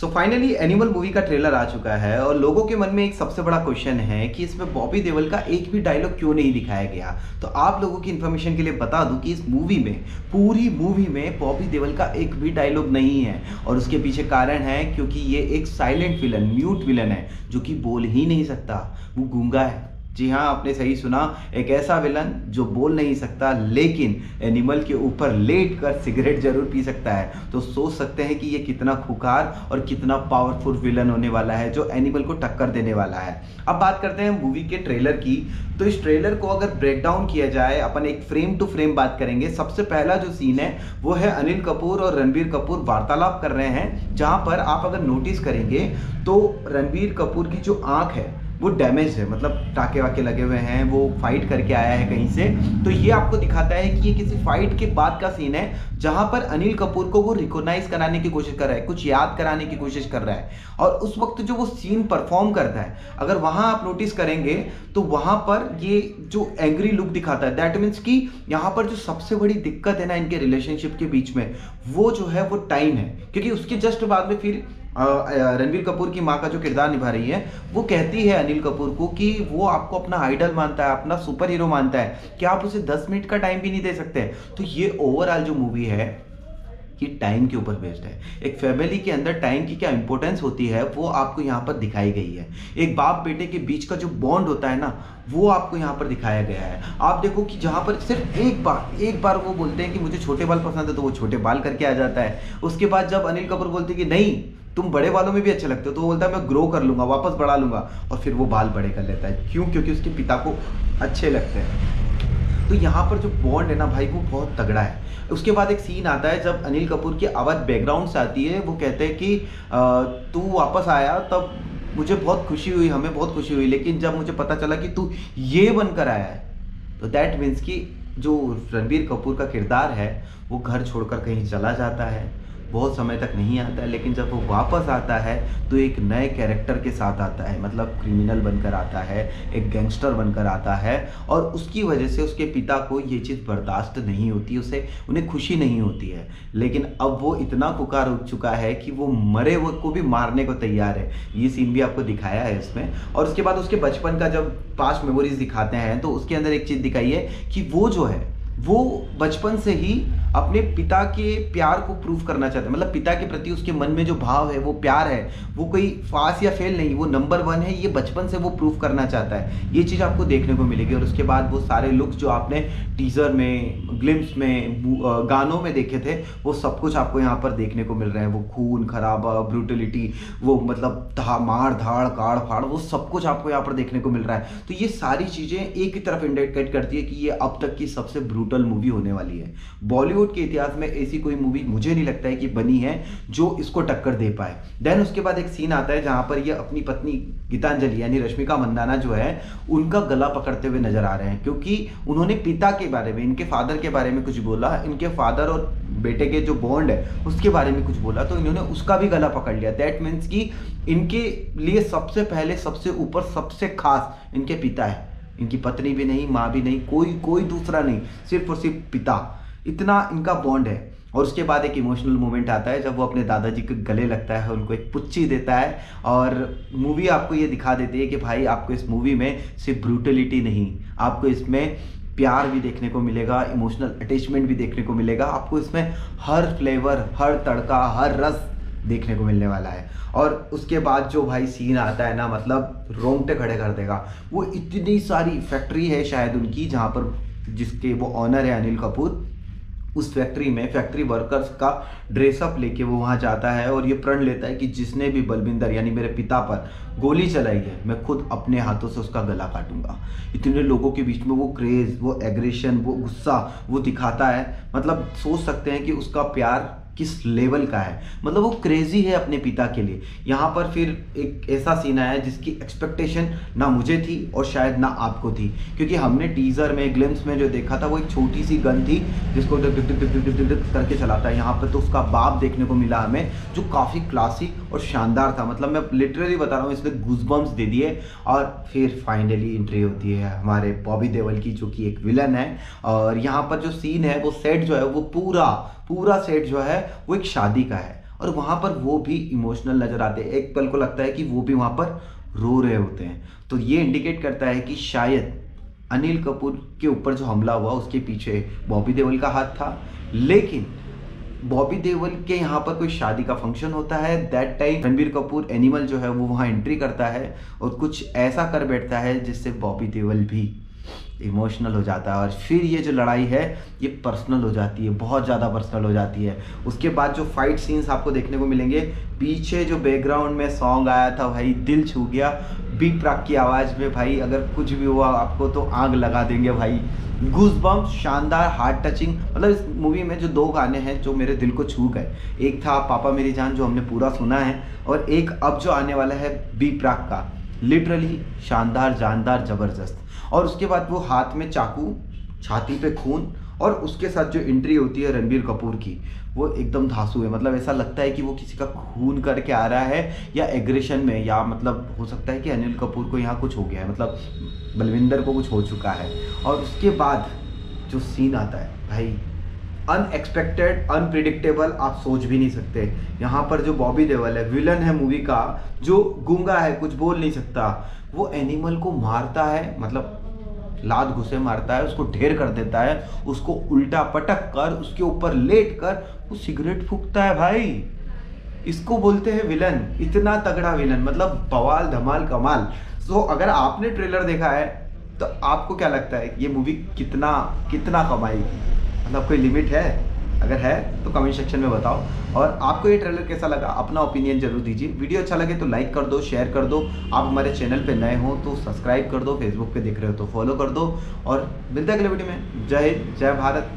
So finally animal movie का trailer आ चुका है और लोगों के मन में एक सबसे बड़ा क्वेश्चन है कि इसमें बॉबी देओल का एक भी डायलॉग क्यों नहीं दिखाया गया। तो आप लोगों की इन्फॉर्मेशन के लिए बता दूं कि इस मूवी में पूरी मूवी में बॉबी देओल का एक भी डायलॉग नहीं है और उसके पीछे कारण है क्योंकि ये एक साइलेंट विलन, म्यूट विलन है जो कि बोल ही नहीं सकता, वो गूंगा है। जी हाँ, आपने सही सुना, एक ऐसा विलन जो बोल नहीं सकता लेकिन एनिमल के ऊपर लेट कर सिगरेट जरूर पी सकता है। तो सोच सकते हैं कि ये कितना खुकार और कितना पावरफुल विलन होने वाला है जो एनिमल को टक्कर देने वाला है। अब बात करते हैं मूवी के ट्रेलर की। तो इस ट्रेलर को अगर ब्रेक डाउन किया जाए, अपन एक फ्रेम टू फ्रेम बात करेंगे। सबसे पहला जो सीन है वो है अनिल कपूर और रणबीर कपूर वार्तालाप कर रहे हैं, जहां पर आप अगर नोटिस करेंगे तो रणबीर कपूर की जो आंख है वो डैमेज है, मतलब टाके वाके लगे हुए हैं, वो फाइट करके आया है कहीं से। तो ये आपको दिखाता है कि ये किसी फाइट के बाद का सीन है जहां पर अनिल कपूर को वो रिकॉग्नाइज कराने की कोशिश कर रहा है, कुछ याद कराने की कोशिश कर रहा है। और उस वक्त जो वो सीन परफॉर्म करता है, अगर वहां आप नोटिस करेंगे तो वहां पर ये जो एंग्री लुक दिखाता है, दैट मीन्स कि यहाँ पर जो सबसे बड़ी दिक्कत है ना इनके रिलेशनशिप के बीच में, वो जो है वो टाइम है। क्योंकि उसके जस्ट बाद में फिर रणबीर कपूर की माँ का जो किरदार निभा रही है वो कहती है अनिल कपूर को कि वो आपको अपना आइडल मानता है, अपना सुपर हीरो मानता है, कि आप उसे 10 मिनट का टाइम भी नहीं दे सकते। तो ये ओवरऑल जो मूवी है कि टाइम के ऊपर बेस्ड है। एक फैमिली के अंदर टाइम की क्या इंपॉर्टेंस होती है वो आपको यहाँ पर दिखाई गई है। एक बाप बेटे के बीच का जो बॉन्ड होता है ना, वो आपको यहाँ पर दिखाया गया है। आप देखो कि जहाँ पर सिर्फ एक बार वो बोलते हैं कि मुझे छोटे बाल पसंद है, तो वो छोटे बाल करके आ जाता है। उसके बाद जब अनिल कपूर बोलते हैं कि नहीं तुम बड़े बालों में भी अच्छे लगते हो, तो वो बोलता है मैं ग्रो कर लूंगा, वापस बढ़ा लूंगा, और फिर वो बाल बड़े कर लेता है। क्यों? क्योंकि उसके पिता को अच्छे लगते हैं। तो यहाँ पर जो बॉन्ड है ना भाई, वो बहुत तगड़ा है। उसके बाद एक सीन आता है जब अनिल कपूर की आवाज़ बैकग्राउंड से आती है, वो कहते हैं कि तू वापस आया तब मुझे बहुत खुशी हुई, हमें बहुत खुशी हुई, लेकिन जब मुझे पता चला कि तू ये बनकर आया है, तो दैट मीन्स कि जो रणबीर कपूर का किरदार है वो घर छोड़कर कहीं चला जाता है, बहुत समय तक नहीं आता है, लेकिन जब वो वापस आता है तो एक नए कैरेक्टर के साथ आता है, मतलब क्रिमिनल बनकर आता है, एक गैंगस्टर बनकर आता है। और उसकी वजह से उसके पिता को ये चीज़ बर्दाश्त नहीं होती, उसे उन्हें खुशी नहीं होती है। लेकिन अब वो इतना पुकार उठ चुका है कि वो मरे वो को भी मारने को तैयार है। ये सीन भी आपको दिखाया है इसमें। और उसके बाद उसके बचपन का जब पास्ट मेमोरीज दिखाते हैं तो उसके अंदर एक चीज़ दिखाई है कि वो जो है वो बचपन से ही अपने पिता के प्यार को प्रूव करना चाहता है, मतलब पिता के प्रति उसके मन में जो भाव है, वो प्यार है, वो कोई पास या फेल नहीं, वो नंबर 1 है। ये बचपन से वो प्रूव करना चाहता है। ये चीज़ आपको देखने को मिलेगी। और उसके बाद वो सारे लुक्स जो आपने टीजर में, ग्लिम्स में, गानों में देखे थे, वो सब कुछ आपको यहाँ पर देखने को मिल रहे हैं। वो खून खराबा, ब्रूटलिटी, वो मतलब मार धाड़ काड़ फाड़, वो सब कुछ आपको यहाँ पर देखने को मिल रहा है। तो ये सारी चीज़ें एक ही तरफ इंडिकेट करती है कि ये अब तक की सबसे ब्रूटल मूवी होने वाली है। बॉलीवुड के इतिहास में ऐसी कोई मूवी मुझे नहीं लगता है कि बनी है जो इसको टक्कर दे पाए। देन उसके बाद एक सीन आता है जहां पर ये अपनी पत्नी गीतांजलि यानी रश्मिका मंदाना जो है उनका गला पकड़ते हुए नजर आ रहे हैं, क्योंकि उन्होंने पिता के बारे में, इनके फादर के बारे में कुछ बोला, इनके फादर और बेटे के जो बॉन्ड है उसके बारे में कुछ बोला, तो इन्होंने उसका भी गला पकड़ लिया। दैट मीन्स कि इनके लिए सबसे पहले, सबसे ऊपर, सबसे खास इनके पिता है। इनकी पत्नी भी नहीं, माँ भी नहीं, कोई दूसरा नहीं, सिर्फ और सिर्फ पिता। इतना इनका बॉन्ड है। और उसके बाद एक इमोशनल मोमेंट आता है जब वो अपने दादाजी के गले लगता है, उनको एक पुच्ची देता है। और मूवी आपको ये दिखा देती है कि भाई आपको इस मूवी में सिर्फ ब्रूटलिटी नहीं, आपको इसमें प्यार भी देखने को मिलेगा, इमोशनल अटैचमेंट भी देखने को मिलेगा। आपको इसमें हर फ्लेवर, हर तड़का, हर रस देखने को मिलने वाला है। और उसके बाद जो भाई सीन आता है ना, मतलब रोंगटे खड़े कर देगा। वो इतनी सारी फैक्ट्री है शायद उनकी, जहाँ पर जिसके वो ऑनर है अनिल कपूर, उस फैक्ट्री में फैक्ट्री वर्कर्स का ड्रेसअप लेके वो वहाँ जाता है और ये प्रण लेता है कि जिसने भी बलविंदर यानी मेरे पिता पर गोली चलाई है, मैं खुद अपने हाथों से उसका गला काटूंगा। इतने लोगों के बीच में वो क्रेज, वो एग्रेशन, वो गुस्सा वो दिखाता है। मतलब सोच सकते हैं कि उसका प्यार किस लेवल का है, मतलब वो क्रेजी है अपने पिता के लिए। यहाँ पर फिर एक ऐसा सीन आया जिसकी एक्सपेक्टेशन ना मुझे थी और शायद ना आपको थी, क्योंकि हमने टीजर में, ग्लिम्स में जो देखा था वो एक छोटी सी गन थी जिसको Dick Dick Dick Dick Dick Dick Dick करके चलाता है। यहाँ पर तो उसका बाप देखने को मिला हमें, जो काफ़ी क्लासिक और शानदार था। मतलब मैं लिटरली बता रहा हूँ, इसने गूज़बम्प्स दे दिए। और फिर फाइनली एंट्री होती है हमारे बॉबी देओल की, जो कि एक विलन है। और यहाँ पर जो सीन है, वो सेट जो है, वो पूरा सेट जो है वो एक शादी का है। और वहाँ पर वो भी इमोशनल नज़र आते हैं। एक पल को लगता है कि वो भी वहाँ पर रो रहे होते हैं। तो ये इंडिकेट करता है कि शायद अनिल कपूर के ऊपर जो हमला हुआ उसके पीछे बॉबी देओल का हाथ था। लेकिन बॉबी देओल के यहाँ पर कोई शादी का फंक्शन होता है, that time Ranbir Kapoor animal जो है वो वहाँ एंट्री करता है और कुछ ऐसा कर बैठता है जिससे बॉबी देओल भी इमोशनल हो जाता है। और फिर ये जो लड़ाई है ये पर्सनल हो जाती है, बहुत ज़्यादा पर्सनल हो जाती है। उसके बाद जो फाइट सीन्स आपको देखने को मिलेंगे, पीछे जो बैकग्राउंड में सॉन्ग आया था भाई दिल छू गया। बी प्राक की आवाज़ में भाई अगर कुछ भी हुआ आपको तो आग लगा देंगे भाई। गूज़बम्प्स, शानदार, हार्ट टचिंग। मतलब इस मूवी में जो 2 गाने हैं जो मेरे दिल को छू गए, एक था पापा मेरी जान जो हमने पूरा सुना है, और एक अब जो आने वाला है बी प्राक का, लिटरली शानदार, जानदार, ज़बरदस्त। और उसके बाद वो हाथ में चाकू, छाती पे खून, और उसके साथ जो एंट्री होती है रणबीर कपूर की वो एकदम धांसू है। मतलब ऐसा लगता है कि वो किसी का खून करके आ रहा है या एग्रेशन में, या मतलब हो सकता है कि अनिल कपूर को यहाँ कुछ हो गया है, मतलब बलविंदर को कुछ हो चुका है। और उसके बाद जो सीन आता है भाई, अनएक्सपेक्टेड, अनप्रिडिक्टेबल, आप सोच भी नहीं सकते। यहाँ पर जो बॉबी देओल है, विलन है मूवी का, जो गूंगा है, कुछ बोल नहीं सकता, वो एनिमल को मारता है, मतलब लात घुसे मारता है, उसको ढेर कर देता है, उसको उल्टा पटक कर उसके ऊपर लेट कर वो सिगरेट फूंकता है भाई। इसको बोलते हैं विलन। इतना तगड़ा विलन, मतलब बवाल, धमाल, कमाल। सो अगर आपने ट्रेलर देखा है तो आपको क्या लगता है ये मूवी कितना कितना कमाएगी? मतलब कोई लिमिट है? अगर है तो कमेंट सेक्शन में बताओ। और आपको ये ट्रेलर कैसा लगा अपना ओपिनियन जरूर दीजिए। वीडियो अच्छा लगे तो लाइक कर दो, शेयर कर दो। आप हमारे चैनल पे नए हो तो सब्सक्राइब कर दो, फेसबुक पे देख रहे हो तो फॉलो कर दो। और मिलते हैं अगले वीडियो में। जय हिंद, जय भारत।